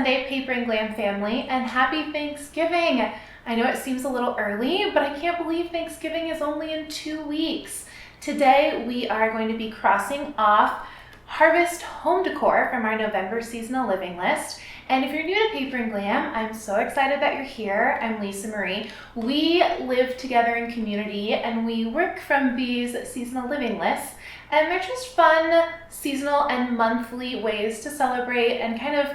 Sunday, Paper and Glam family, and happy Thanksgiving! I know it seems a little early, but I can't believe Thanksgiving is only in 2 weeks. Today, we are going to be crossing off Harvest Home Decor from our November seasonal living list. And if you're new to Paper and Glam, I'm so excited that you're here. I'm Lisamarie. We live together in community and we work from these seasonal living lists. And they're just fun seasonal and monthly ways to celebrate and kind of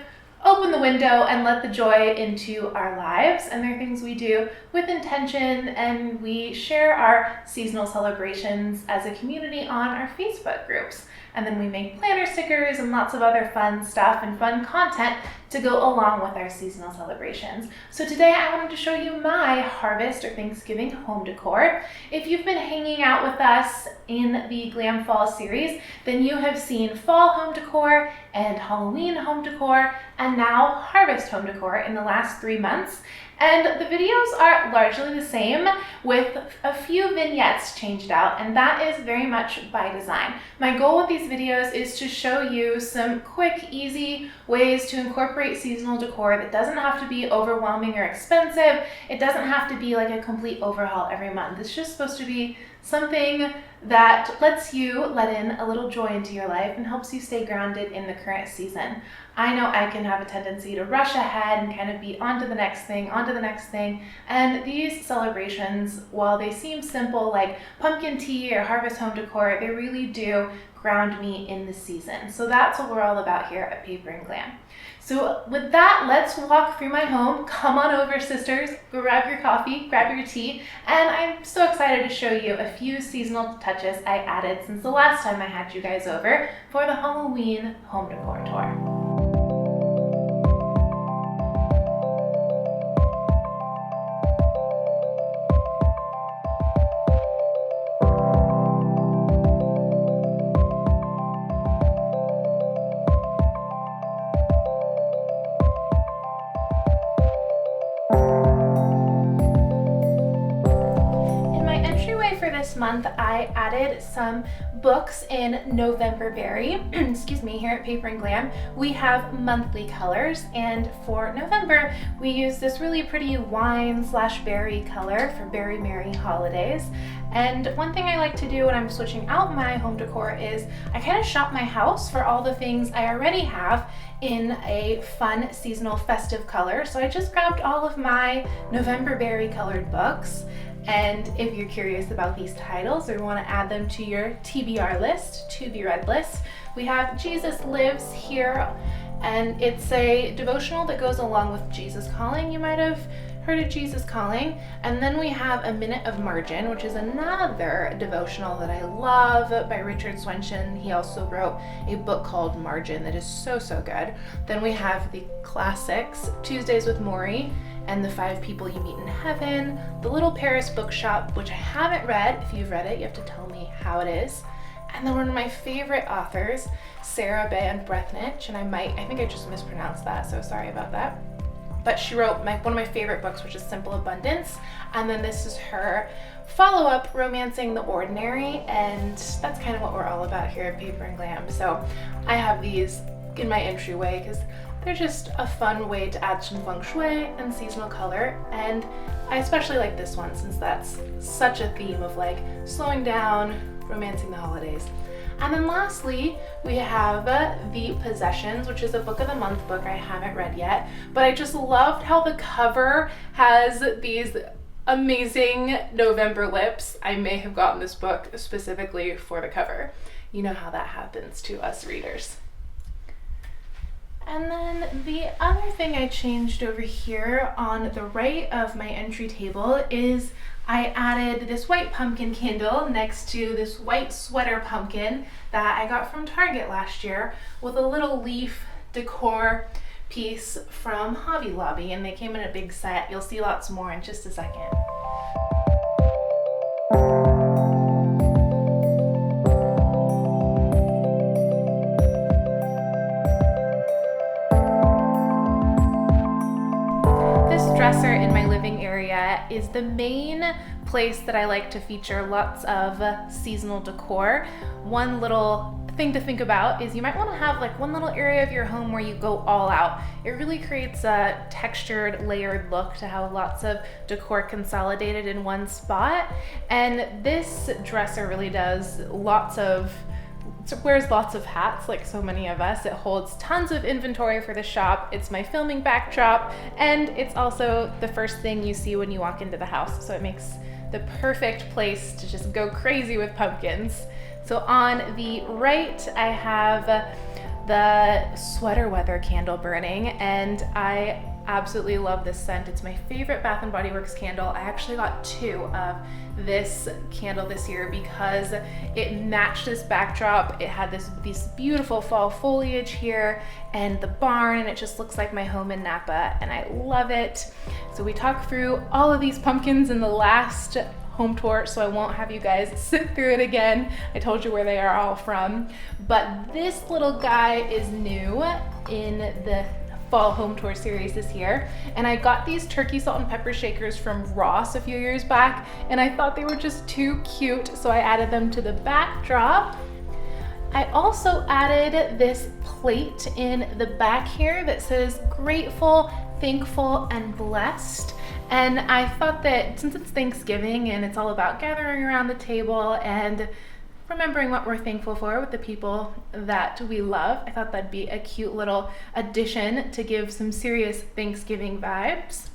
open the window and let the joy into our lives. And they're things we do with intention, and we share our seasonal celebrations as a community on our Facebook groups. And then we make planner stickers and lots of other fun stuff and fun content to go along with our seasonal celebrations. So today I wanted to show you my Harvest or Thanksgiving home decor. If you've been hanging out with us in the Glam Fall series, then you have seen fall home decor and Halloween home decor and now Harvest home decor in the last 3 months. And the videos are largely the same with a few vignettes changed out, and that is very much by design. My goal with these videos is to show you some quick, easy ways to incorporate seasonal decor that doesn't have to be overwhelming or expensive. It doesn't have to be like a complete overhaul every month. It's just supposed to be something that lets you let in a little joy into your life and helps you stay grounded in the current season. I know I can have a tendency to rush ahead and kind of be onto the next thing, and these celebrations, while they seem simple like pumpkin tea or harvest home decor, they really do ground me in the season. So that's what we're all about here at Paper and Glam. So with that, let's walk through my home. Come on over, sisters, grab your coffee, grab your tea, and I'm so excited to show you a few seasonal touches I added since the last time I had you guys over for the Halloween home decor tour. This month I added some books in November berry. Excuse me. Here at Paper and Glam we have monthly colors, and for November we use this really pretty wine/berry color for Berry Merry Holidays. And one thing I like to do when I'm switching out my home decor is I kind of shop my house for all the things I already have in a fun seasonal festive color. So I just grabbed all of my November berry colored books. And if you're curious about these titles or want to add them to your TBR list, to be read list, we have Jesus Lives here, and it's a devotional that goes along with Jesus Calling. You might have heard of Jesus Calling. And then we have A Minute of Margin, which is another devotional that I love by Richard Swenson. He also wrote a book called Margin that is so good. Then we have the classics, Tuesdays with Maury and The 5 People You Meet in Heaven, The Little Paris Bookshop, which I haven't read. If you've read it, you have to tell me how it is. And then one of my favorite authors, Sarah Ban Breathnach, and I think I just mispronounced that, so sorry about that. But she wrote one of my favorite books, which is Simple Abundance. And then this is her follow-up, Romancing the Ordinary, and that's kind of what we're all about here at Paper and Glam. So I have these in my entryway because they're just a fun way to add some feng shui and seasonal color. And I especially like this one since that's such a theme of like slowing down, romancing the holidays. And then lastly, we have The Possessions, which is a book of the month book I haven't read yet, but I just loved how the cover has these amazing November lips. I may have gotten this book specifically for the cover. You know how that happens to us readers. And then the other thing I changed over here on the right of my entry table is I added this white pumpkin candle next to this white sweater pumpkin that I got from Target last year with a little leaf decor piece from Hobby Lobby, and they came in a big set. You'll see lots more in just a second. Dresser in my living area is the main place that I like to feature lots of seasonal decor. One little thing to think about is you might want to have like one little area of your home where you go all out. It really creates a textured, layered look to have lots of decor consolidated in one spot. And this dresser really does wears lots of hats like so many of us. It holds tons of inventory for the shop. It's my filming backdrop, and it's also the first thing you see when you walk into the house. So it makes the perfect place to just go crazy with pumpkins. So on the right, I have the sweater weather candle burning, and I absolutely love this scent. It's my favorite Bath & Body Works candle. I actually got 2 of this candle this year because it matched this backdrop. It had these beautiful fall foliage here and the barn, and it just looks like my home in Napa, and I love it. So we talked through all of these pumpkins in the last home tour, so I won't have you guys sit through it again. I told you where they are all from, but this little guy is new in the fall home tour series this year, and I got these turkey salt and pepper shakers from Ross a few years back, and I thought they were just too cute, so I added them to the backdrop. I also added this plate in the back here that says grateful, thankful, and blessed. And I thought that since it's Thanksgiving and it's all about gathering around the table and remembering what we're thankful for with the people that we love, I thought that'd be a cute little addition to give some serious Thanksgiving vibes.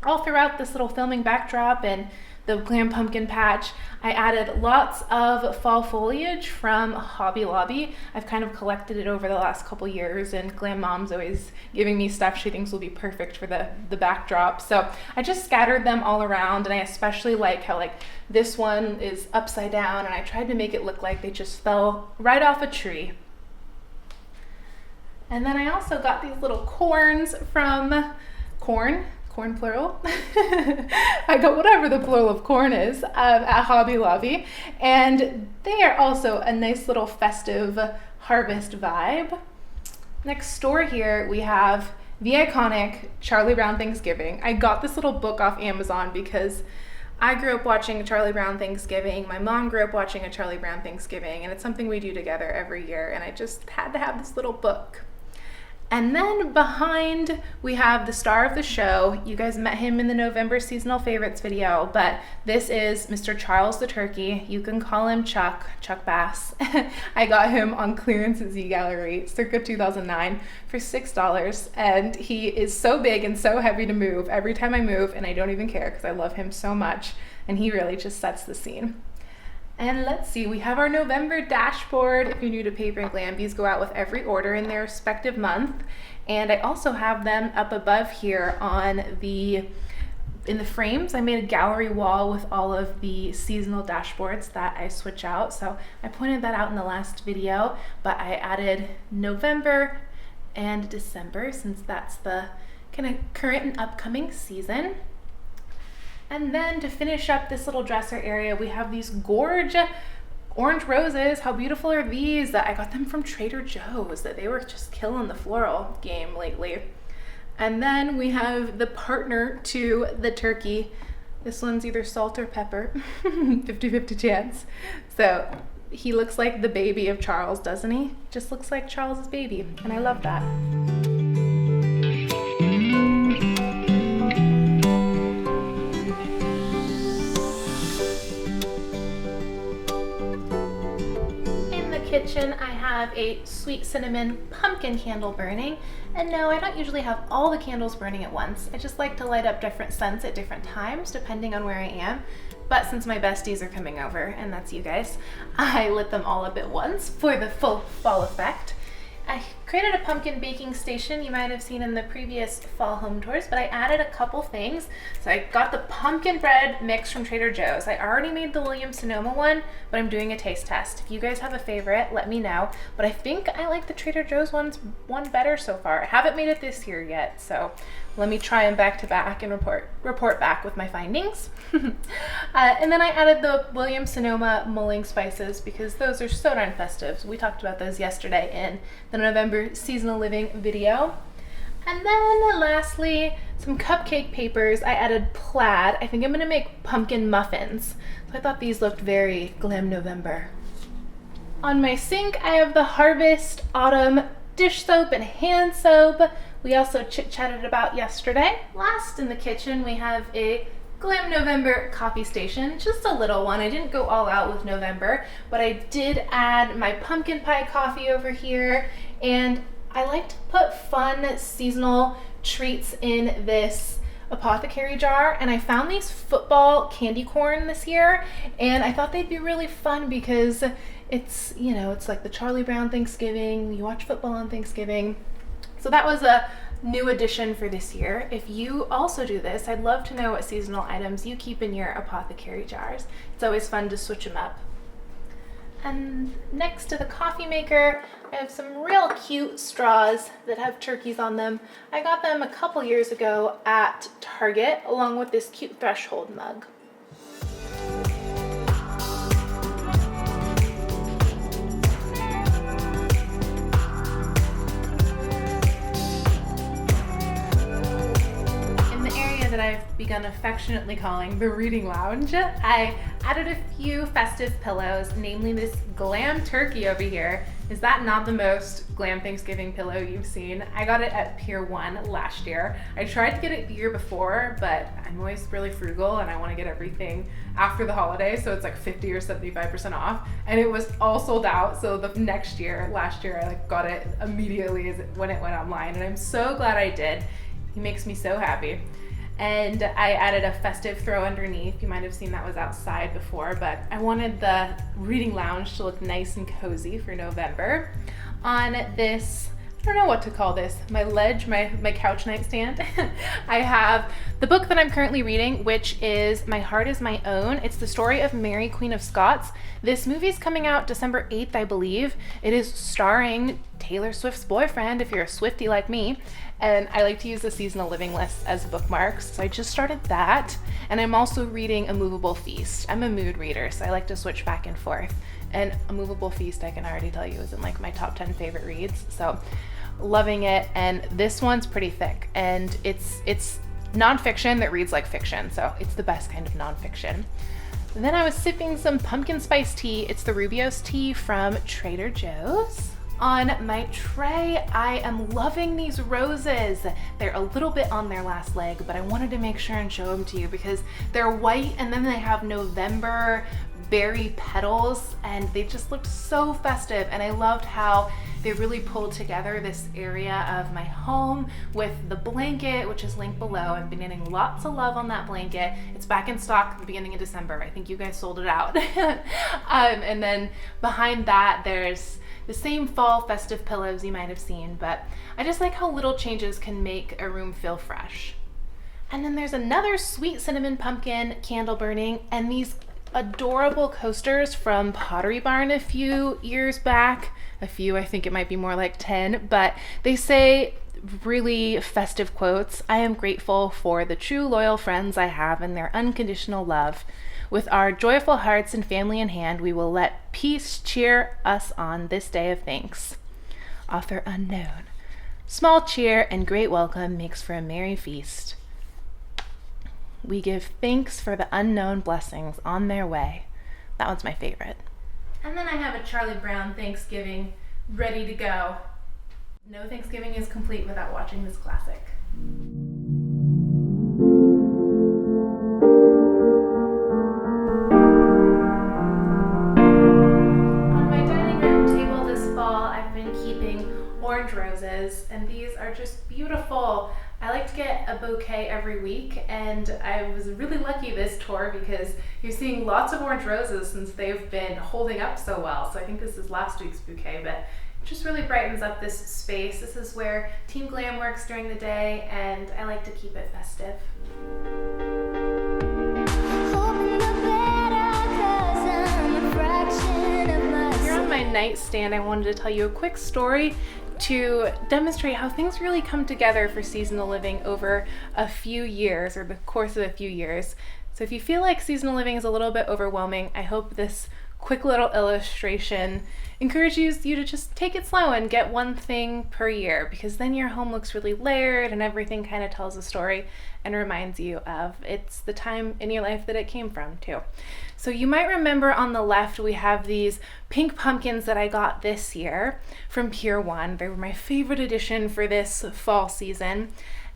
All throughout this little filming backdrop and the Glam pumpkin patch, I added lots of fall foliage from Hobby Lobby. I've kind of collected it over the last couple years, and Glam Mom's always giving me stuff she thinks will be perfect for the backdrop. So I just scattered them all around, and I especially like how this one is upside down, and I tried to make it look like they just fell right off a tree. And then I also got these little corns from corn plural. I got whatever the plural of corn is at Hobby Lobby, and they are also a nice little festive harvest vibe. Next door here we have the iconic Charlie Brown Thanksgiving. I got this little book off Amazon because I grew up watching a Charlie Brown Thanksgiving. My mom grew up watching a Charlie Brown Thanksgiving, and it's something we do together every year, and I just had to have this little book. And then behind we have the star of the show. You guys met him in the November seasonal favorites video, but this is Mr. Charles the Turkey. You can call him Chuck Bass. I got him on clearance at Z Gallery circa 2009 for $6, and he is so big and so heavy to move every time I move, and I don't even care because I love him so much, and he really just sets the scene. And let's see, we have our November dashboard. If you're new to Paper and Glam, these go out with every order in their respective month. And I also have them up above here in the frames. I made a gallery wall with all of the seasonal dashboards that I switch out. So I pointed that out in the last video, but I added November and December since that's the kind of current and upcoming season. And then to finish up this little dresser area, we have these gorgeous orange roses. How beautiful are these? I got them from Trader Joe's. They were just killing the floral game lately. And then we have the partner to the turkey. This one's either salt or pepper, 50-50 chance. So he looks like the baby of Charles, doesn't he? Just looks like Charles's baby, and I love that. Kitchen, I have a sweet cinnamon pumpkin candle burning, and no, I don't usually have all the candles burning at once. I just like to light up different scents at different times depending on where I am, but since my besties are coming over, and that's you guys, I lit them all up at once for the full fall effect. I created a pumpkin baking station you might have seen in the previous fall home tours, but I added a couple things. So I got the pumpkin bread mix from Trader Joe's. I already made the Williams-Sonoma one, but I'm doing a taste test. If you guys have a favorite, let me know. But I think I like the Trader Joe's one better so far. I haven't made it this year yet, so let me try them back to back and report back with my findings. And then I added the Williams-Sonoma mulling spices because those are so darn festive. We talked about those yesterday in the November seasonal living video. And then lastly, some cupcake papers. I added plaid. I think I'm gonna make pumpkin muffins. So I thought these looked very Glam November. On my sink, I have the Harvest Autumn dish soap and hand soap. We also chit-chatted about yesterday. Last in the kitchen, we have a Glam November coffee station, just a little one. I didn't go all out with November, but I did add my pumpkin pie coffee over here, and I like to put fun seasonal treats in this apothecary jar, and I found these football candy corn this year, and I thought they'd be really fun because it's, you know, it's like the Charlie Brown Thanksgiving, you watch football on Thanksgiving. So that was a new addition for this year. If you also do this, I'd love to know what seasonal items you keep in your apothecary jars. It's always fun to switch them up. And next to the coffee maker, I have some real cute straws that have turkeys on them. I got them a couple years ago at Target, along with this cute threshold mug. That I've begun affectionately calling the reading lounge, I added a few festive pillows, namely this Glam turkey over here. Is that not the most Glam Thanksgiving pillow you've seen? I got it at Pier 1 last year. I tried to get it the year before, but I'm always really frugal and I want to get everything after the holiday, so it's like 50 or 75% off, and it was all sold out. So the next year, last year, I got it immediately when it went online, and I'm so glad I did. He makes me so happy. And I added a festive throw underneath. You might have seen that was outside before, but I wanted the reading lounge to look nice and cozy for November. On this, I don't know what to call this, my ledge, my couch nightstand, I have the book that I'm currently reading, which is My Heart Is My Own. It's the story of Mary, Queen of Scots. This movie's coming out December 8th, I believe. It is starring Taylor Swift's boyfriend, if you're a Swiftie like me. And I like to use the seasonal living list as bookmarks, so I just started that. And I'm also reading A Movable Feast. I'm a mood reader, so I like to switch back and forth. And A Movable Feast, I can already tell you, is in like my top 10 favorite reads. So loving it. And this one's pretty thick, and it's nonfiction that reads like fiction, so it's the best kind of nonfiction. And then I was sipping some pumpkin spice tea. It's the Rubio's tea from Trader Joe's. On my tray, I am loving these roses. They're a little bit on their last leg, but I wanted to make sure and show them to you because they're white and then they have November berry petals, and they just looked so festive. And I loved how they really pulled together this area of my home with the blanket, which is linked below. I've been getting lots of love on that blanket. It's back in stock at the beginning of December. I think you guys sold it out. And then behind that, there's the same fall festive pillows you might have seen, but I just like how little changes can make a room feel fresh. And then there's another sweet cinnamon pumpkin candle burning, and these adorable coasters from Pottery Barn a few years back. A few, I think it might be more like 10, but they say really festive quotes. I am grateful for the true loyal friends I have and their unconditional love. With our joyful hearts and family in hand, we will let peace cheer us on this day of thanks. Author unknown. Small cheer and great welcome makes for a merry feast. We give thanks for the unknown blessings on their way. That one's my favorite. And then I have a Charlie Brown Thanksgiving ready to go. No Thanksgiving is complete without watching this classic. On my dining room table this fall, I've been keeping orange roses, and these are just beautiful. I like to get a bouquet every week, and I was really lucky this tour because you're seeing lots of orange roses since they've been holding up so well. So I think this is last week's bouquet, but it just really brightens up this space. This is where Team Glam works during the day, and I like to keep it festive. Here on my nightstand, I wanted to tell you a quick story to demonstrate how things really come together for seasonal living over a few years, or the course of a few years. So if you feel like seasonal living is a little bit overwhelming, I hope this quick little illustration encourages you to just take it slow and get one thing per year, because then your home looks really layered and everything kind of tells a story and reminds you of it's the time in your life that it came from too. So you might remember on the left we have these pink pumpkins that I got this year from Pier 1. They were my favorite addition for this fall season.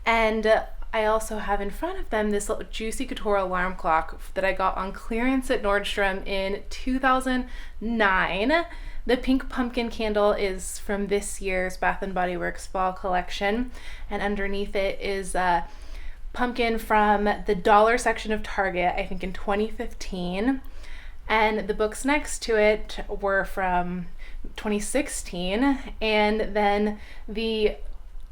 And I also have in front of them this little Juicy Couture alarm clock that I got on clearance at Nordstrom in 2009. The pink pumpkin candle is from this year's Bath & Body Works fall collection, and underneath it is a pumpkin from the dollar section of Target, I think in 2015. And the books next to it were from 2016. And then the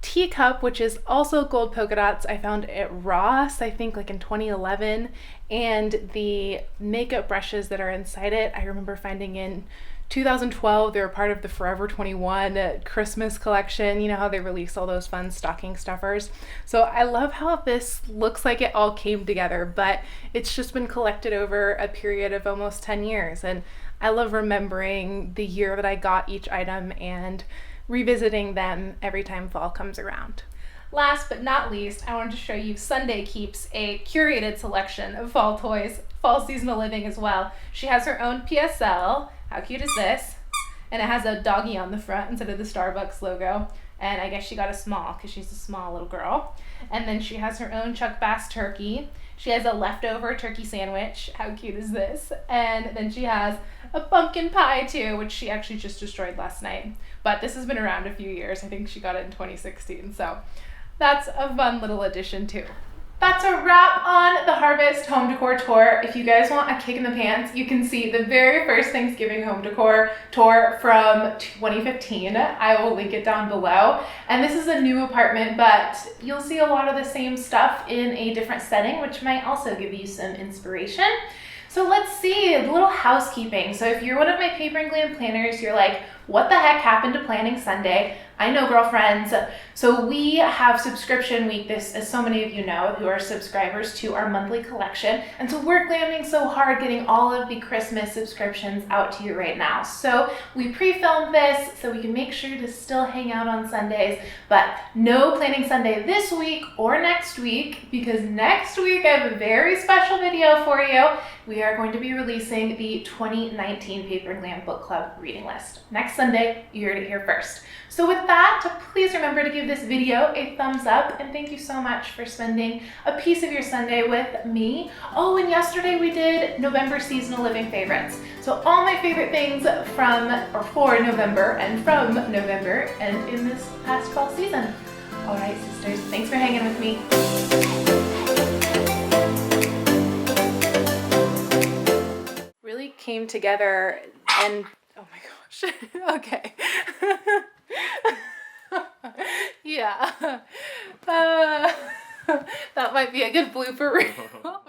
teacup, which is also gold polka dots, I found at Ross, I think like in 2011. And the makeup brushes that are inside it, I remember finding in 2012. They were part of the Forever 21 Christmas collection. You know how they release all those fun stocking stuffers. So I love how this looks like it all came together, but it's just been collected over a period of almost 10 years. And I love remembering the year that I got each item and revisiting them every time fall comes around. Last but not least, I wanted to show you Sunday Keeps a curated selection of fall toys, fall seasonal living as well. She has her own PSL. How cute is this? And it has a doggy on the front instead of the Starbucks logo. And I guess she got a small because she's a small little girl. And then she has her own Chuck Bass turkey. She has a leftover turkey sandwich. How cute is this? And then she has a pumpkin pie too, which she actually just destroyed last night. But this has been around a few years. I think she got it in 2016. So that's a fun little addition too. That's a wrap on the Harvest Home Decor Tour. If you guys want a kick in the pants, you can see the very first Thanksgiving Home Decor Tour from 2015. I will link it down below. And this is a new apartment, but you'll see a lot of the same stuff in a different setting, which might also give you some inspiration. So let's see, a little housekeeping. So if you're one of my Paper and Glam planners, you're like, what the heck happened to Planning Sunday? I know, girlfriends. So we have subscription week, this, as so many of you know, who are subscribers to our monthly collection. And so we're glamming so hard getting all of the Christmas subscriptions out to you right now. So we pre-filmed this so we can make sure to still hang out on Sundays, but no Planning Sunday this week or next week, because next week I have a very special video for you. We are going to be releasing the 2019 Paper and Glam Book Club reading list. Next Sunday, you heard it here first. So with that, please remember to give this video a thumbs up, and thank you so much for spending a piece of your Sunday with me. Oh, and yesterday we did November seasonal living favorites. So all my favorite things from or for November and from November and in this past fall season. All right, sisters, thanks for hanging with me. Really came together and oh my gosh. Okay. Yeah. That might be a good blooper reel.